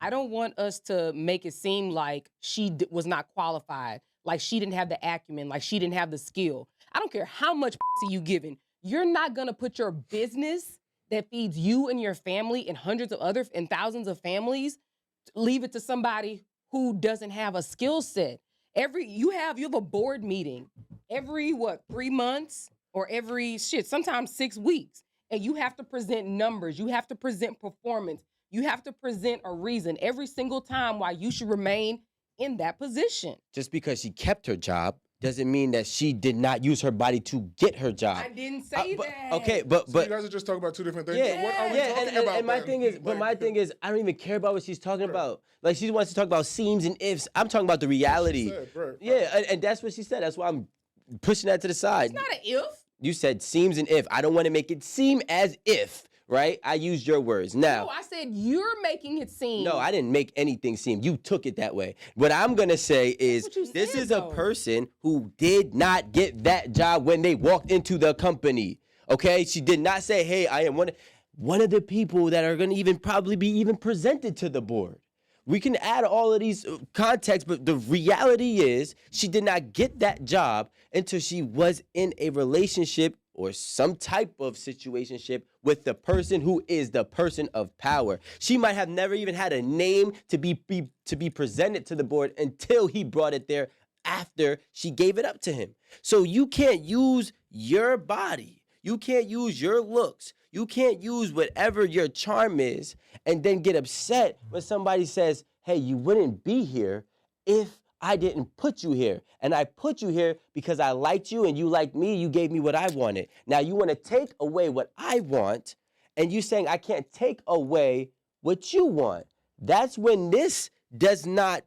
I don't want us to make it seem like she was not qualified, like she didn't have the acumen, like she didn't have the skill. I don't care how much you giving. You're not gonna put your business that feeds you and your family and hundreds of other and thousands of families, leave it to somebody who doesn't have a skill set. You have a board meeting every 3 months or every sometimes 6 weeks, and you have to present numbers, you have to present performance, you have to present a reason every single time why you should remain in that position. Just because she kept her job doesn't mean that she did not use her body to get her job. I didn't say that. Okay, but So you guys are just talking about two different things. Yeah, So what are we talking about? and my then? thing is, but my thing is, I don't even care about what she's talking about. Like, she wants to talk about seams and ifs. I'm talking about the reality. Right. Yeah, and that's what she said. That's why I'm pushing that to the side. It's not an if. You said seems and if. I don't want to make it seem as if, right? I used your words. Now, No, I said you're making it seem. no, I didn't make anything seem. You took it that way. What I'm going to say is what you this said, is though. a person who did not get that job when they walked into the company. Okay? She did not say, hey, I am one of the people that are going to even probably be even presented to the board. We can add all of these contexts, but the reality is she did not get that job until she was in a relationship or some type of situationship with the person who is the person of power. She might have never even had a name to be presented to the board until he brought it there after she gave it up to him. So you can't use your body. You can't use your looks. You can't use whatever your charm is and then get upset when somebody says, hey, you wouldn't be here if I didn't put you here. And I put you here because I liked you and you liked me. You gave me what I wanted. Now you want to take away what I want and you saying I can't take away what you want. That's when this does not,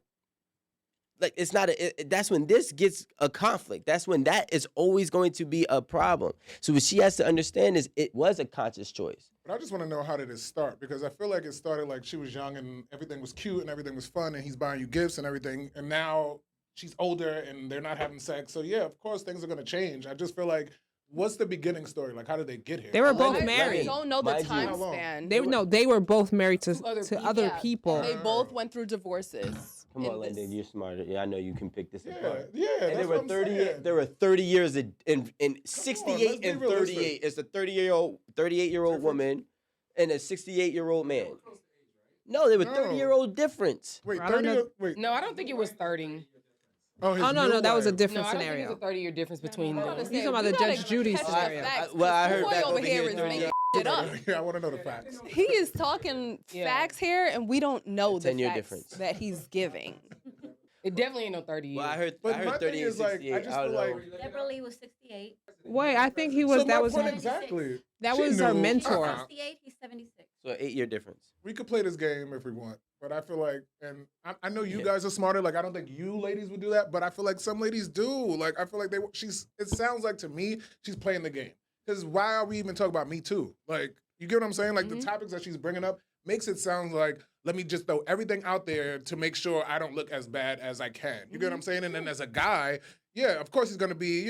like, it's not that's when this gets a conflict. That's when that is always going to be a problem. So what she has to understand is it was a conscious choice. But I just want to know, how did it start? Because I feel like it started like she was young and everything was cute and everything was fun and he's buying you gifts and everything. And now she's older and they're not having sex. So yeah, of course things are going to change. I just feel like, what's the beginning story? Like, how did they get here? They were both I married. don't know the Mind you. time How long? span. They were both married to other Yeah, people. They both went through divorces. Come on, in this. Lyndon, you're smarter. Yeah, I know you can pick this apart. Yeah, And that's what I'm saying. there were 30 years in 68 be and realistic. 38. It's a 38-year-old woman and a 68-year-old man. No, there were No. 30-year-old difference. Wait, I don't 30? know. Wait. No, I don't think it was 30. Oh, his Oh, no, new that was a wife. different No, I don't scenario. think it's a 30-year difference between them. You talking about the Judge Judy scenario. Well, I heard Boy back over over here here is 30 making years. shit up. Yeah, I want to know the facts. He is talking Yeah. facts here, and we don't know the 10-year facts difference. that he's giving. It definitely ain't no 30 years. Well, I heard But my 30 thing and is, like, 68. I just don't feel know. like Deborah Lee was 68. Wait, I think he was. So That my was point exactly. that She was her knew. mentor. 68, he's 76. So an 8-year difference. We could play this game if we want, but I feel like, and I know you Yeah. guys are smarter. Like, I don't think you ladies would do that, but I feel like some ladies do. Like, I feel like it sounds like to me she's playing the game. Because why are we even talking about Me Too? Like, you get what I'm saying? Like, the topics that she's bringing up makes it sound like, let me just throw everything out there to make sure I don't look as bad as I can. You get what I'm saying? And then as a guy, yeah, of course he's gonna be,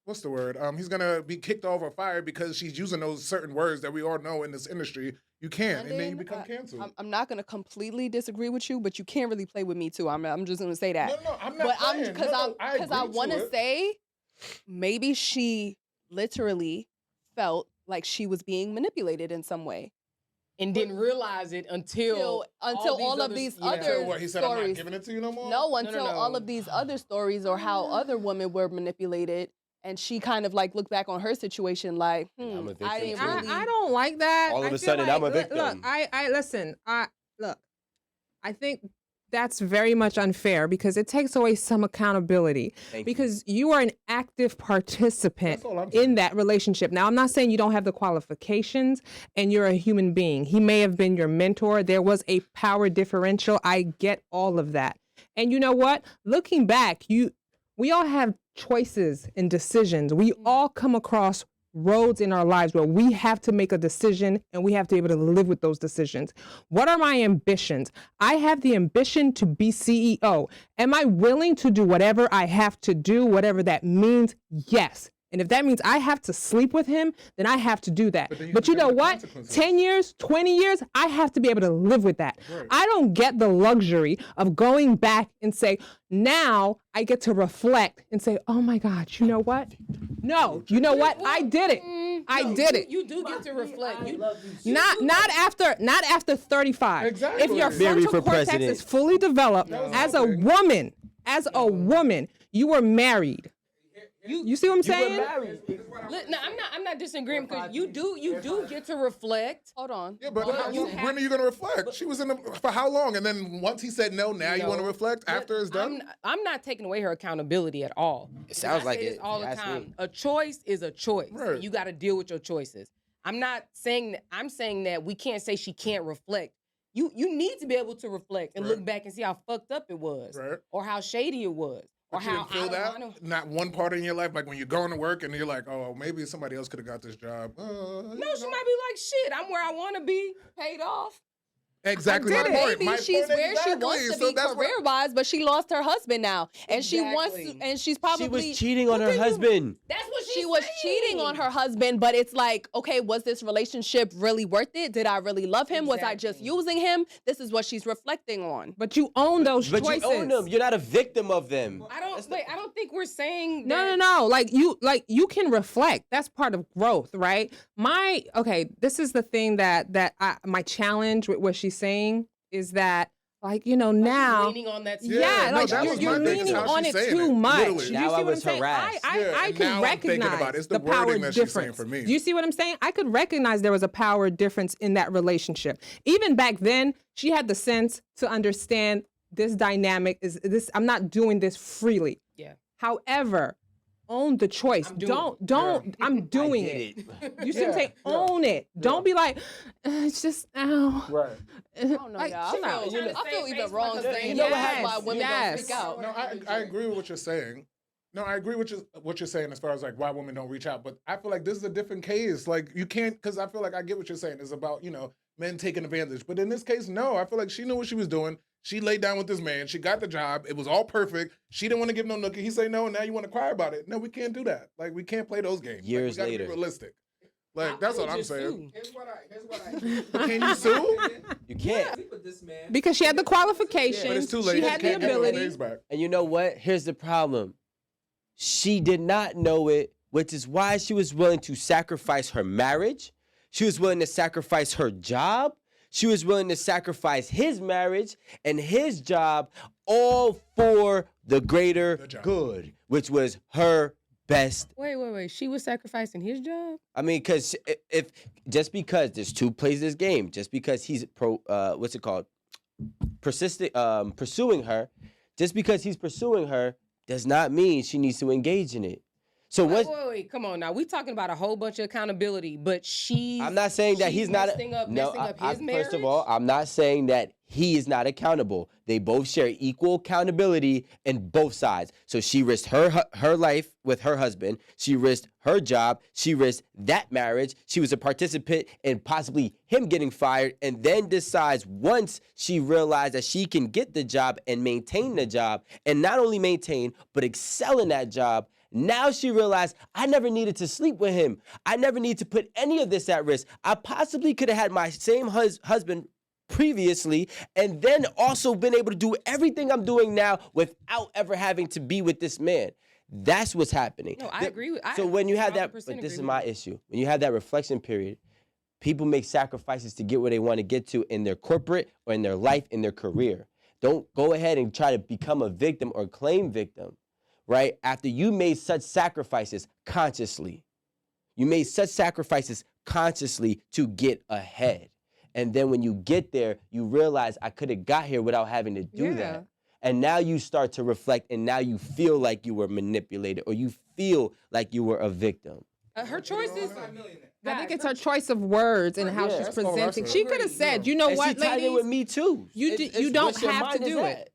what's the word? He's gonna be kicked off or fired because she's using those certain words that we all know in this industry. You can't, and then you become canceled. I'm not going to completely disagree with you, but you can't really play with me too. I'm just going to say that. No, I'm not But playing. because I want to it. say, maybe she literally felt like she was being manipulated in some way. and didn't realize it until all of these other Until what, he said, I'm not stories. giving it to you no more? No, until no. all of these other stories or how other women were manipulated, and she kind of like looked back on her situation like, I'm a victim I didn't too. really. I don't like that. All of I a feel sudden, I'm a look, victim. I listen. Look. I think that's very much unfair because it takes away some accountability. Thank you. Because you are an active participant That's all I'm saying. in that relationship. Now, I'm not saying you don't have the qualifications and you're a human being. He may have been your mentor. There was a power differential. I get all of that. And you know what? Looking back, we all have choices and decisions. We all come across roads in our lives where we have to make a decision and we have to be able to live with those decisions. What are my ambitions? I have the ambition to be CEO. Am I willing to do whatever I have to do, whatever that means? Yes. And if that means I have to sleep with him, then I have to do that. But then you But you have to know deal with what? consequences. 10 years, 20 years, I have to be able to live with that. I don't get the luxury of going back and say, now I get to reflect and say, oh my God, you know what? No, you know what? I did it. I did it. You do get to reflect. Not after 35. Exactly. If your Mary frontal for cortex president. is fully developed as a woman, you were married. You see what I'm saying? No, I'm not disagreeing because you do get to reflect. Hold on. Yeah, but Well, you when are you going to reflect? She was in the, for how long? And then once he said no, now you want to reflect after it's done? I'm not taking away her accountability at all. It sounds I like say this it. all the Ask me. time. A choice is a choice. Right. You got to deal with your choices. I'm not saying that. I'm saying that we can't say she can't reflect. You need to be able to reflect and Right. look back and see how fucked up it was, Right. or how shady it was, or But you how didn't feel out of that? line. Not one part in your life, like when you're going to work and you're like, oh, maybe somebody else could have got this job. No, she might be like, shit, I'm where I want to be, paid off. Exactly my Or point. maybe My she's point where she exactly. wants to So be that's what- career-wise, but she lost her husband now, and she wants, Exactly. and she's probably She was cheating on her husband. That's what she was cheating on her husband, but it's like, okay, was this relationship really worth it? Did I really love him? Was I just Exactly. using him? This is what she's reflecting on. But you own those But choices. you own them. You're not a victim of them. I don't think we're saying No, that. no, no. Like you can reflect. That's part of growth, right? This is the thing that my challenge with what she's saying is that, like, you know, She's now. leaning on that. Yeah, no, like that was you're my thing, is leaning how on she's it saying too it, much. literally. You Now see I what I'm was saying? harassed. Yeah, I and can now I'm thinking recognize about it. It's the the wording power that she's saying difference. for me. Do you see what I'm saying? I could recognize there was a power difference in that relationship. Even back then, she had the sense to understand this dynamic is this. I'm not doing this freely. Yeah. However, own the choice. I'm doing Don't. I'm doing it. You see what I'm saying? Own it. Don't be like, it's just ow. Right. I don't know, Like, y'all. chill out. I feel Same even face wrong because saying you know what that's happens? why women Yes. don't speak out. No, I agree with what you're saying. No, I agree with what you're saying as far as like why women don't reach out. But I feel like this is a different case. Like you can't, because I feel like I get what you're saying. It's about, men taking advantage. But in this case, no. I feel like she knew what she was doing. She laid down with this man. She got the job. It was all perfect. She didn't want to give no nookie. He say no, and now you want to cry about it. No, we can't do that. Like we can't play those games. Years like, we gotta later. be realistic. Like that's what I'm saying. Here's what I But can you sue? You can't. sleep with this man. Because she had the qualifications. But it's too late. She She had the can't get those ability. days back. And you know what? Here's the problem. She did not know it, which is why she was willing to sacrifice her marriage. She was willing to sacrifice her job. She was willing to sacrifice his marriage and his job, all for the greater job. good, which was her best. Wait. She was sacrificing his job. I mean, because if just because there's two plays this game, just because he's pursuing her, just because he's pursuing her does not mean she needs to engage in it. So Wait, come on now. We talking about a whole bunch of accountability, but I'm not saying that he's not messing up his marriage. First of all, I'm not saying that he is not accountable. They both share equal accountability in both sides. So she risked her life with her husband. She risked her job. She risked that marriage. She was a participant in possibly him getting fired, and then decides once she realized that she can get the job and maintain the job, and not only maintain but excel in that job. Now she realized I never needed to sleep with him. I never need to put any of this at risk. I possibly could have had my same husband previously and then also been able to do everything I'm doing now without ever having to be with this man. That's what's happening. No, I agree with- So when you have that, 100% but this is agree my with you. issue. When you have that reflection period, people make sacrifices to get where they want to get to in their corporate or in their life, in their career. Don't go ahead and try to become a victim or claim victim. Right? After you made such sacrifices consciously. You made such sacrifices consciously to get ahead. And then when you get there, you realize I could have got here without having to do that. And now you start to reflect and now you feel like you were manipulated or you feel like you were a victim. Her choices. I think it's her choice of words and how Yeah, she's that's all that's presenting. it. She could have said, you know And what, she tied ladies? in with me too. You don't what's your have to mind is do at? it.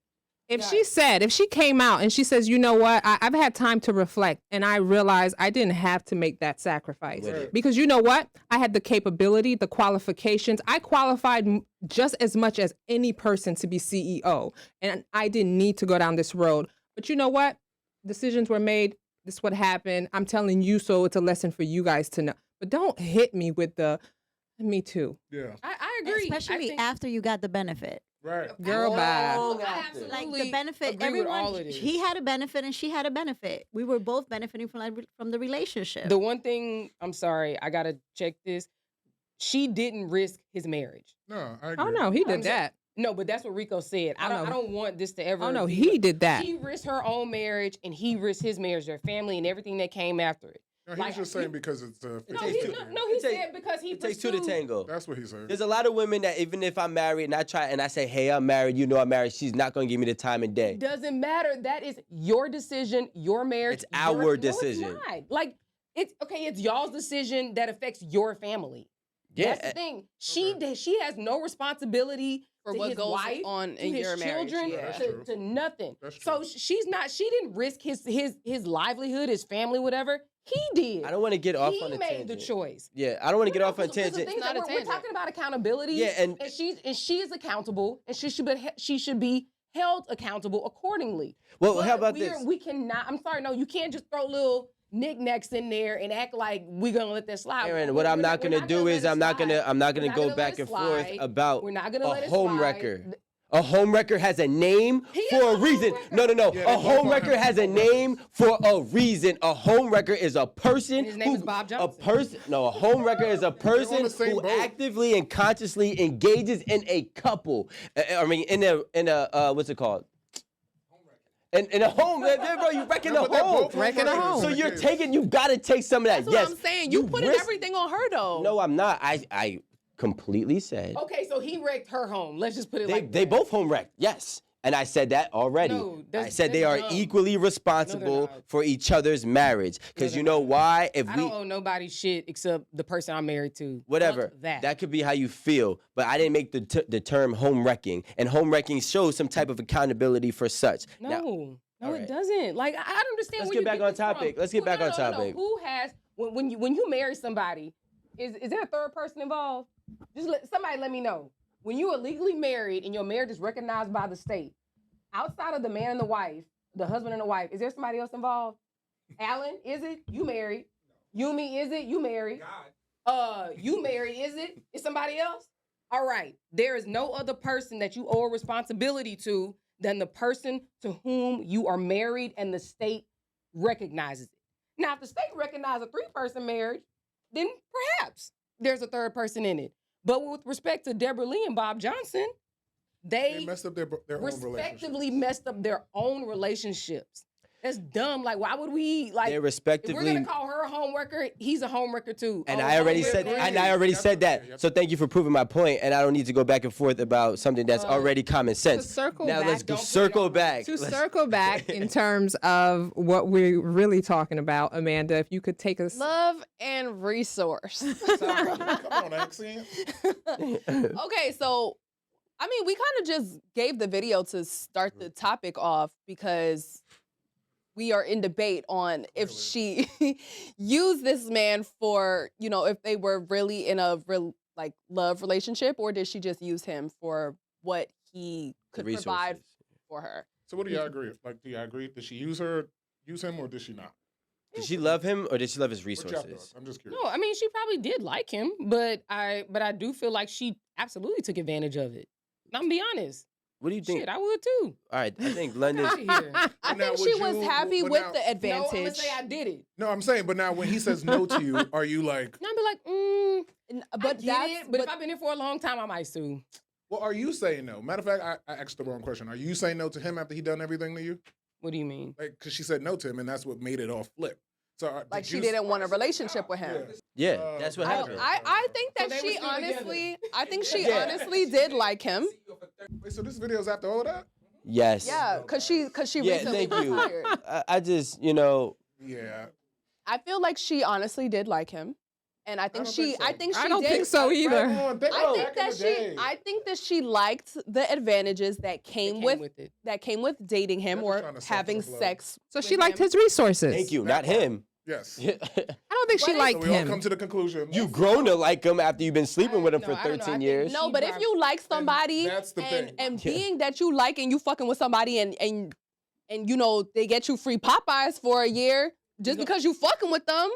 If she came out and she says, you know what, I've had time to reflect and I realized I didn't have to make that sacrifice. Right. Because you know what? I had the capability, the qualifications. I qualified just as much as any person to be CEO. And I didn't need to go down this road. But you know what? Decisions were made. this is what happened. I'm telling you so it's a lesson for you guys to know. But don't hit me with the me too. Yeah. I agree. Especially I think, after you got the benefit. Right. Girl, bye. I Like absolutely the benefit, agree with all everyone. of this. He had a benefit and she had a benefit. We were both benefiting from the relationship. The one thing, I'm sorry, I gotta check this. She didn't risk his marriage. No, I agree. Oh no, he I'm did so- that. No, but that's what Rico said. I Oh, don't. no. I don't want this to ever. Oh no, be he like- did that. She risked her own marriage, and he risked his marriage, their family, and everything that came after it. No, he Like, was just saying because it's No, takes he, two. no, he It take- said because he It takes two to pursued- tango. That's what he said. There's a lot of women that even if I'm married and I try and I say, hey, I'm married, you know I'm married, she's not gonna give me the time and day. Doesn't matter. That is your decision, your marriage. It's our your, decision. No, it's not. Like it's okay. It's y'all's decision that affects your family. Yeah, That's the thing. She has no responsibility For to what his goes wife, on to in his your marriage, children, yeah. That's to, true. to nothing. That's So true. she's not. She didn't risk his livelihood, his family, whatever. He did. I don't want to get off he on a made tangent. the choice. Yeah, I don't want to get off on a Because the tangent. things It's that not a we're tangent. talking about accountability. Yeah, and she is accountable, and she should be held accountable accordingly. well, But how about this? We cannot. I'm sorry, no, you can't just throw little knickknacks in there and act like we're gonna let that slide. Aaron, what I'm not gonna do is I'm not gonna go back and forth about We're not gonna a let it home slide. wrecker. A home wrecker has a name He is for a a home reason. wrecker. No. Yeah, they A both home are wrecker home has a wreckers. name for a reason. A home wrecker is a person And his name who is Bob a Johnson. person. No, a home wrecker is a person the same who boat. actively and consciously engages in a couple. I mean, in a what's it called? In a home, bro, you wrecking No, a but they're home. both Wrecking a wreckers home. So in the you're case. taking, you gotta take some of that. That's what Yes, I'm saying. You putting risk- everything on her though. No, I'm not. I completely said Okay, so he wrecked her home. Let's just put it like they that. both home wrecked. Yes. And I said that already. No, I that's- said they that's are dumb. equally responsible not. for each other's marriage. Because they're you know not. why? If I we don't owe nobody shit except the person I'm married to. whatever, Fuck that. that could be how you feel. But I didn't make the term home wrecking. And home wrecking shows some type of accountability for such. No, Now, no, all it right. doesn't. Like I don't understand. Let's where get you back get on this from. topic. Let's get back on topic. Who has when you marry somebody? Is there a third person involved? Somebody let me know. When you are legally married and your marriage is recognized by the state, outside of the man and the wife, the husband and the wife, is there somebody else involved? Alan, is it? You married? Yumi, is it? You married? You married? Is it? Is somebody else? All right. There is no other person that you owe a responsibility to than the person to whom you are married and the state recognizes it. Now, if the state recognizes a 3-person marriage, then perhaps there's a third person in it. But with respect to Deborah Lee and Bob Johnson, They they messed up their own respectively relationships. messed up their own relationships. That's dumb. Like, why would we like? They're If we're respectively. gonna call her a homewrecker, he's a homewrecker too. And Oh, I already yeah, said, great. and I already That's said okay, that. yep. So thank you for proving my point, and I don't need to go back and forth about something that's already common sense. circle now back, let's go don't put it circle on- back. To Let's- circle back in terms of what we're really talking about, Amanda, if you could take us. Love and resource. Sorry. Come on, accent. Okay, so I mean, we kind of just gave the video to start the topic off because we are in debate on if she used this man for, you know, if they were really in a real like love relationship, or did she just use him for what he The could provide resources. for her? So what do y'all agree? Like, do y'all agree? Did she use him, or did she not? Did she love him or did she love his What y'all resources? thought? I'm just curious. No, I mean she probably did like him, but I do feel like she absolutely took advantage of it. I'm gonna be honest. What do you think? Shit, I would too. All right, I think London. Out of here. I now, think she would was you- happy but with now- the No, I'm advantage. gonna say I did it. No, I'm saying, but now when he says no to you, are you like, And I'll be like, But I get it, but if I've been here for a long time, I might sue. well, are you saying no? Matter of fact, I asked the wrong question. Are you saying no to him after he done everything to you? What do you mean? Like, because she said no to him, and that's what made it all flip. So, like did she you- didn't want a relationship with him. Yeah. Yeah, that's what I, happened. I think So that they were she still together. honestly did like him. Wait, so this video's after all of that? Yes. Yeah, cause she Yeah, recently thank you. retired. I just, you know, Yeah. I feel like she honestly did like him, and I think don't she think so. I think she I don't did. think so either. Right on, think I about think back in that the she day. I think that she liked the advantages that came with it. dating him They're just or trying to soften having the blow. sex. So with she liked him. his resources. thank you, not him. Yes. you I don't think she But liked So we all him. come to the conclusion. grown to like him after you've been sleeping with him No, for I don't know. I 13 think years. No, She but if probably- you like somebody that's the thing. and Yeah. being that you like and you fucking with somebody and you know they get you free Popeyes for a year, just because you fucking with them.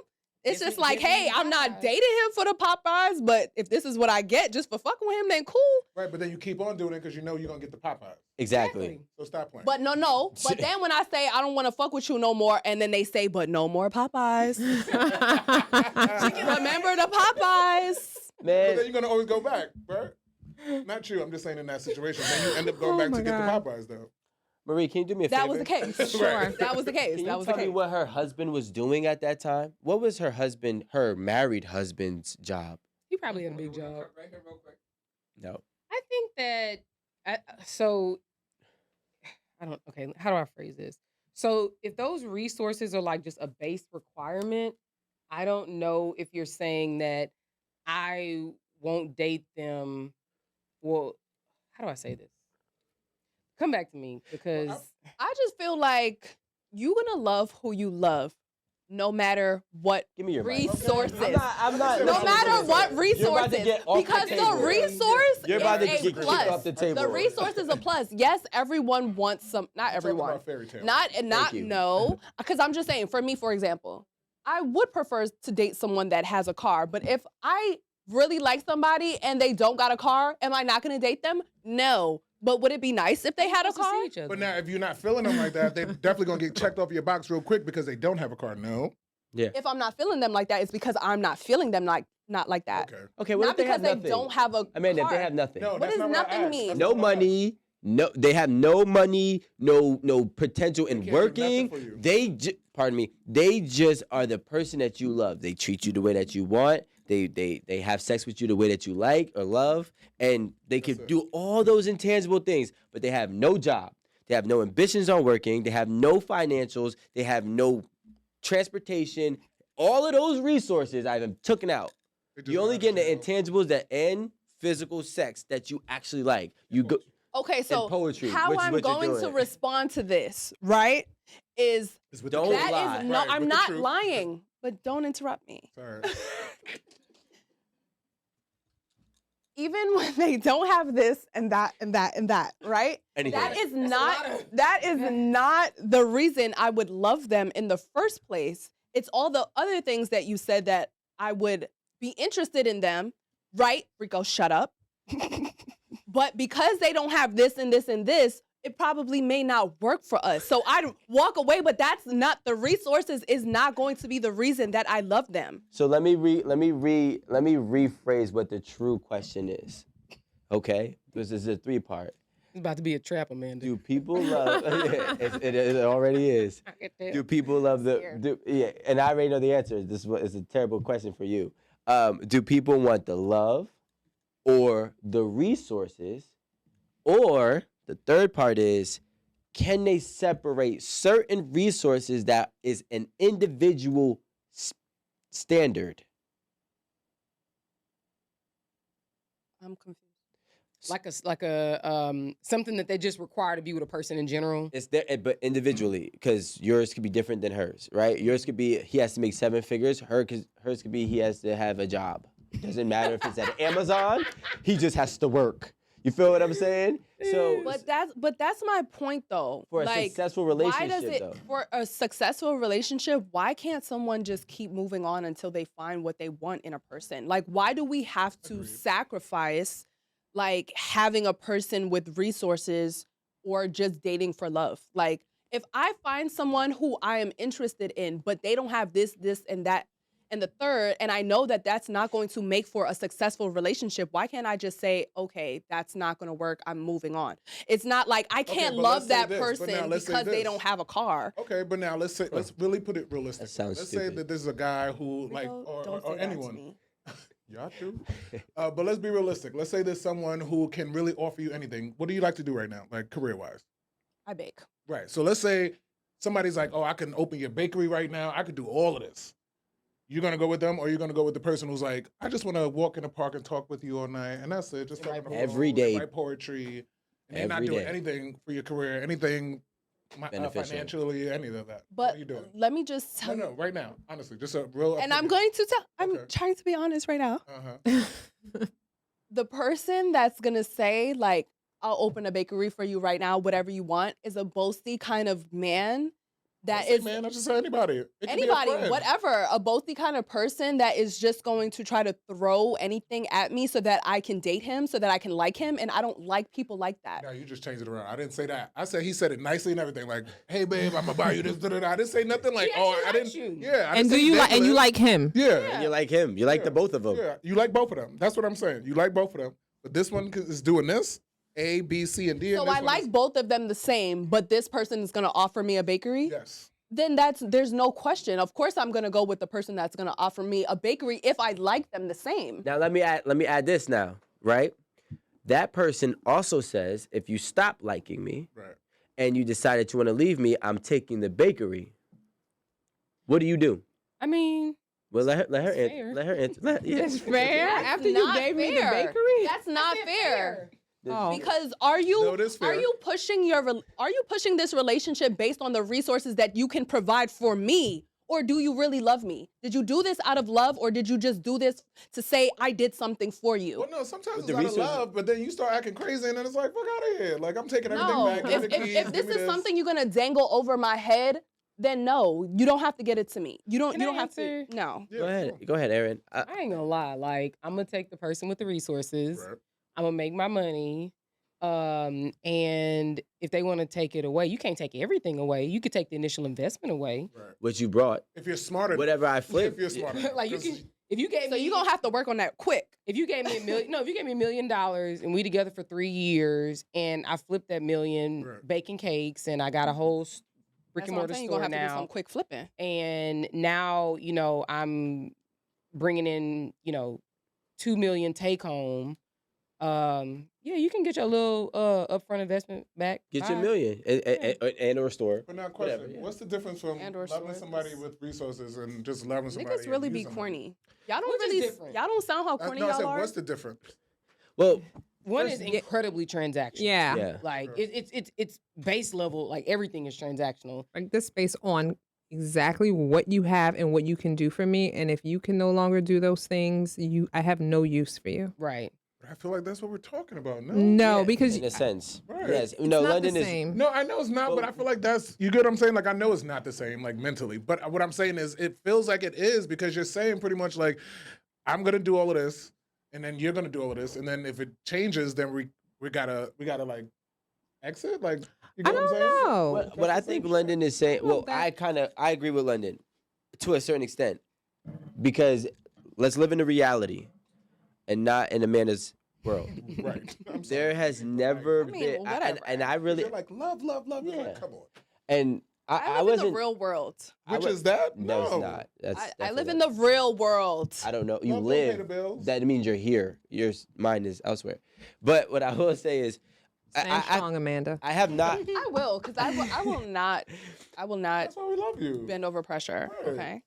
It's Give just me- like, give me hey, the I'm not Popeyes. dating him for the Popeyes, but if this is what I get just for fucking with him, then cool. Right, but then you keep on doing it because you know you're gonna get the Popeyes. Exactly. So stop playing. But no. But then when I say I don't want to fuck with you no more, and then they say, but no more Popeyes. Remember the Popeyes. But Man, then you're gonna always go back, right? Not you. I'm just saying in that situation. Then you end up going Oh back my to get the God. Popeyes, though. Marie, can you do me a favor? That was the case. Right. That was the case. Can That you was the tell me case. what her husband was doing at that time? What was her married husband's job? He probably had a big job. No. I think that so I don't okay, how do I phrase this? So if those resources are like just a base requirement, I don't know if you're saying that I won't date them. Well, how do I say this? Come back to me because I just feel like you're gonna love who you love, no matter what Give me your mic. resources. I'm not. No matter what You're about resources, to get off the because the table. resource You're about to is a get kicked plus. off the table. The resource is a plus. Yes, everyone wants some. Not Talk everyone. about fairy tale. Not you. no. Because I'm just saying. For me, for example, I would prefer to date someone that has a car. But if I really like somebody and they don't got a car, am I not going to date them? No. But would it be nice if they had a supposed to car? see each other. But now, if you're not feeling them like that, they're definitely gonna get checked off your box real quick because they don't have a car. No. If I'm not feeling them like that, it's because I'm not feeling them not like that. Okay. Okay, what Not if they because have they nothing? don't have a Amanda, if car. they have nothing. No, What that's does not what I nothing asked. mean? That's No not what I asked. money. No, they have no money. No potential in can't do nothing working. for you. Pardon me. They just are the person that you love. They treat you the way that you want. They have sex with you the way that you like or love, and they can it. do all those intangible things. But they have no job. They have no ambitions on working. They have no financials. They have no transportation. All of those resources I've taken out. They just You only gotta get the chill. intangibles that end physical sex that you actually like. You go. Okay, so poetry, how which is I'm what you're going to doing. respond to this, right, is It's with the Don't truth. that lie. is no, Right, I'm with the not truth. lying, but don't interrupt me. Sorry. Even when they don't have this and that and that and that, right? Anything. That is not the reason I would love them in the first place. It's all the other things that you said that I would be interested in them, right? Rico, shut up. But because they don't have this and this and this, it probably may not work for us. So I'd walk away, but that's not the resources is not going to be the reason that I love them. So let me rephrase what the true question is. Okay, this is a 3-part. It's about to be a trap, Amanda. Do people love? it already is. I can tell. Do people love yeah? And I already know the answer. This is a terrible question for you. Do people want the love, or the resources, or the third part is, can they separate certain resources that is an individual standard? I'm confused. Like a something that they just require to be with a person in general. It's there, but individually, because yours could be different than hers, right? Yours could be he has to make 7 figures. Hers could be he has to have a job. It doesn't matter if it's at Amazon. He just has to work. You feel what I'm saying? So But that's my point though. for a Like, successful why relationship, does it though. for a successful relationship, why can't someone just keep moving on until they find what they want in a person? Like, why do we have to sacrifice like having a person with resources or just dating for love? Like, if I find someone who I am interested in, but they don't have this, and that, and the third, and I know that that's not going to make for a successful relationship, why can't I just say, okay, that's not going to work, I'm moving on? It's not like I can't but love let's say that this, but person now let's say because they this. don't have a car. Okay, but now let's really put it realistic. That sounds let's say stupid. that this is a guy who like Rico, don't or say that to anyone. me. Y'all too. But let's be realistic. Let's say there's someone who can really offer you anything. What do you like to do right now, like career-wise? I bake. Right. So let's say somebody's like, "Oh, I can open your bakery right now. I could do all of this." You're gonna go with them, or you're gonna go with the person who's like, "I just want to walk in the park and talk with you all night, and that's it. Just talk on the phone, Every day. write poetry, and they're not Every doing day. anything for your career, anything Beneficial. financially, any of that. what But are you doing? let me just tell No, you, right now, honestly, just a real. and I'm going to tell, I'm Okay. trying to be honest right now. Uh-huh. The person that's gonna say, like, I'll open a bakery for you right now, whatever you want, is a boasty kind of man that Say is man, I just say anybody. It could be a anybody, friend. whatever, a boathy kind of person that is just going to try to throw anything at me so that I can date him, so that I can like him, and I don't like people like that. No, you just changed it around. I didn't say that. I said he said it nicely and everything. Like, hey babe, I'm gonna buy you this. Da-da-da. I didn't say nothing like, She oh, actually I didn't. likes you. Yeah. I And didn't do say you like and you dangling. like him? Yeah. And you like him. You like the both of them. Yeah, you like both of them. That's what I'm saying. You like both of them. But this one is doing this, A, B, C, and D. So and this I one like is- both of them the same, but this person is gonna offer me a bakery. Yes. Then there's no question. Of course, I'm gonna go with the person that's gonna offer me a bakery if I like them the same. Now let me add this now, right? That person also says if you stop liking me Right. and you decided you want to leave me, I'm taking the bakery. What do you do? I mean, Well, let her That's answer. fair. Let her answer. Yeah. It's fair. That's After you not gave me the fair. bakery. That's not fair. Oh. Because are you No, it is fair. are you pushing this relationship based on the resources that you can provide for me, or do you really love me? Did you do this out of love, or did you just do this to say I did something for you? Well, no, sometimes With it's the out of resources- love, but then you start acting crazy and then it's like, fuck out of here. Like, I'm taking everything No, back. Give me if, the if, keys, if give this me is something you're gonna dangle over my head, then no, you don't have to get it to me. You don't Can you I don't have answer? to. No. Yeah, Go ahead. cool. Go ahead, Aaron. I ain't gonna lie. Like, I'm gonna take the person with the resources. Right. I'm gonna make my money. And if they want to take it away, you can't take everything away. You could take the initial investment away. Right. What you brought, If you're smarter, whatever I flipped. if you're smarter, Like, you 'cause can, if you gave So me, you're gonna have to work on that quick. if you gave me if you gave me $1 million and we together for 3 years, and I flipped that million Right. baking cakes, and I got a whole brick That's and what I'm mortar saying. You're store gonna have to do now, some quick flipping. and now I'm bringing in $2 million take home. Yeah, you can get your little upfront investment back. Get your Bye. million and or store. But now, question: Whatever, yeah. what's the difference from And or loving stores. somebody with resources and just loving somebody? Niggas and really be using them? corny. Y'all don't Which is really. different. Y'all don't sound how corny No, I y'all said, are. what's the difference? Well, One First- is incredibly transactional. Yeah. yeah. Like it's base level. Like everything is transactional. Like this based on exactly what you have and what you can do for me. And if you can no longer do those things, I have no use for you. Right. But I feel like that's what we're talking about. No. No, Yeah, because in a sense, Right. yes. it's No, not London the is. same. No, I know it's not, but I feel like that's, you get what I'm saying? Like, I know it's not the same, like, mentally. But what I'm saying is, it feels like it is, because you're saying pretty much like, I'm going to do all of this, and then you're going to do all of this, and then if it changes, then we gotta like, exit? Like, you I get what I'm don't saying? know. What I think London is saying. How Well, about I agree with London to a certain extent, because let's live in the reality, and not in Amanda's world. Right. I'm sorry. There has never I mean, been, whatever. and I really, You're like, love. It's Yeah. like, come on. and I I live in wasn't. the real world. I Which wa- is that? No, No. it's not. That's I definitely live in not. the real world. I don't know. You Love don't pay the live. bills. That means you're here. Your mind is elsewhere. But what I will say is, Stand strong, Amanda. I have not. I will, because I will not That's why we love you. bend over pressure. Right. Okay.